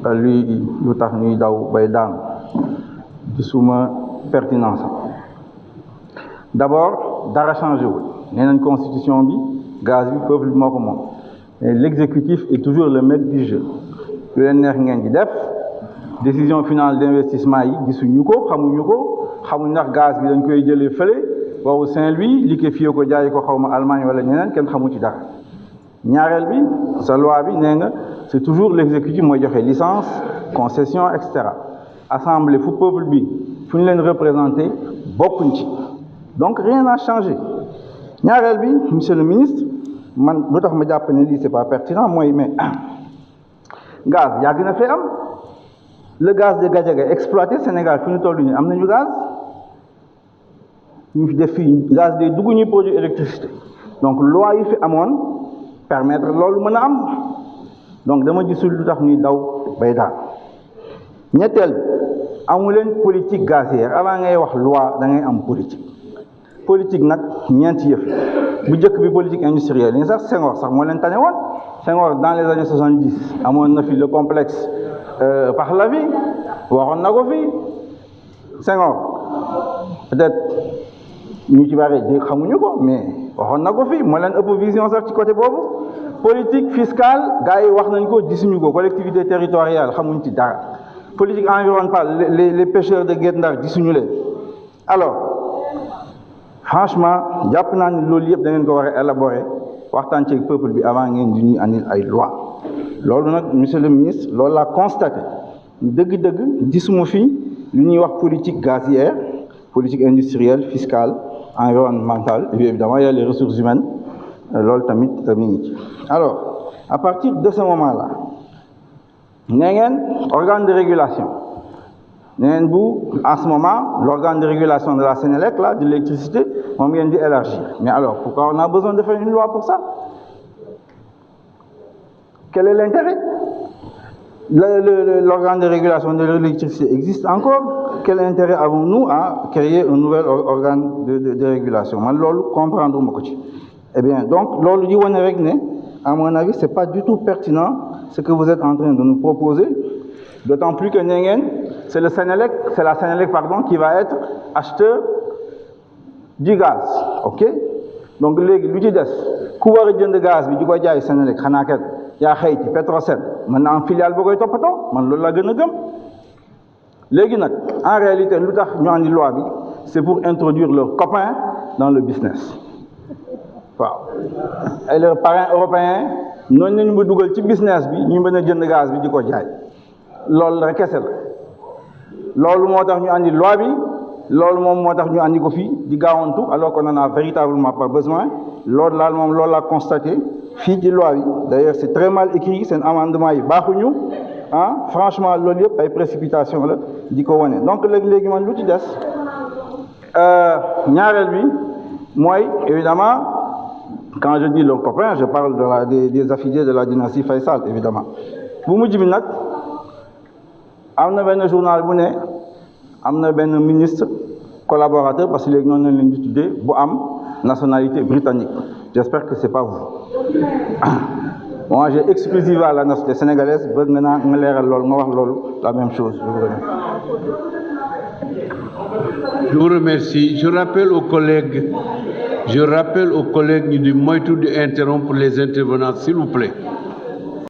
lu tax ñuy daw bay daan gisuma pertinence. D'abord dara changé wul nee nañ constitution bi gaz bi peuple bi moo ko moom mais l'exécutif est toujours le maître du jeu lu leen neex ngeen di def décision finale d'investissement yi gisuñu ko xamuñ ndax gaz bi dañ koy jëlee fële boobu Saint-Louis liquéfié ko jaay ko xawma Allemagne wala ñeneen kenn xamu ci dara. ñaareel bi sa loi bi nee nga c'est toujours l'exécutif mooy joxe licence concession et cetera assemblée fu peuple bi fu ñu leen représenté bokkuñ ci donc rien n'a changé. ñaareel bi monsieur le ministre man lu tax ma jàpp ne lii c'est pas pertinent mooy mais gaz yàgg na fee am le gaz de Gadiaga exploité Sénégal fi ñu toll nii am nañu gaz ñu fi def fii gaz day dugg ñuy produire électricité donc loi yi fi amoon permettre loolu mën a am donc dama gisul lu tax ñuy daw bay daal. ñetteel amu leen politique gazière avant ngay wax loi da ngay am politique nag ñeenti yëf bu njëkk bi politique industrielle yi sax Senghor sax moo leen tane woon Senghor dans les années 70 amoon na fi le complexe Pahlavi waxoon na ko fi Senghor peut-être ñu ci bari di xamuñu ko mais waxoon na ko fi moo leen ëpp vision sax ci côté boobu. politique fiscale gars yi wax nañ ko gisuñu ko collectivité territoriale xamuñ ci dara politique environnementale les pêcheurs de Guet Ndar gisuñu leen alors franchement jàpp naa ne loolu yëpp da ngeen ko war a élaborer waxtaan ci peuple bi avant ngeen di ñuy andil ay loi loolu nag monsieur le ministre loolu laa constaté dëgg-dëgg gisuma fi lu ñuy wax politique gazière politique industrielle fiscale environnementale et puis évidemment il y a les ressources humaines loolu tamit mi ngi ci. Alors à partir de ce moment-là nee ngeen organe de régulation nee ngeen bu en ce moment l'organe de régulation de la Sénélec là de l'électricité moom ngeen di élargir mais alors pourquoi on a besoin de faire une loi pour ça? Quel est l'intérêt? L'organe de régulation de l'électricité existe encore. Quel intérêt avons-nous à créer un nouvel organe de régulation? Man loolu comprendre ma ko ci. Eh bien donc loolu di wane rek ne à mon avis c'est pas du tout pertinent ce que vous êtes en train de nous proposer, d'autant plus que nee ngeen c'est la Sénélec pardon qui va être acheteur du gaz, ok? Donc léegi lu ci des ku war a jënd gaz bi di ko jaay Sénélec xanaa kat yaa xëy ci Petrosen mën na am filiale boo koy toppatoo man loolu laa gën a gëm. léegi nag en réalité lu tax ñu andi loi bi c'est pour introduire leurs copains dans le business waaw et leurs parrains européens noonu lañu ma dugal ci business bi ñu mën a jënd gaz bi di ko jaay loolu rek kese la loolu moo tax ñu andi loi bi loolu moom moo tax ñu andi ko fii di gaawantu alors qu'on en a véritablement pas besoin loolu laal moom loolu laa constaté fii ci loi bi d'ailleurs c'est très mal écrit seen amendement yi baaxuñu ah franchement loolu yëpp ay précipitation la di ko wane donc léegi man lu ci des ñaareel bi mooy évidemment quand je dis leurs copains je parle des affiliés de la dynastie Faysal évidemment bu mujj bi nag am na benn journal bu ne am na benn ministre collaborateur parce que léegi noonu lañ leen di tuddee bu am nationalité britannique j'espère que c'est pas vous moi j'ai exclusive à la nationalité sénégalaise bëgg nga naa nga leeral loolu nga wax loolu la même chose. Je vous remercie. Je rappelle aux collègues ñu di moytu di interrompre les intervenants s'il vous plaît.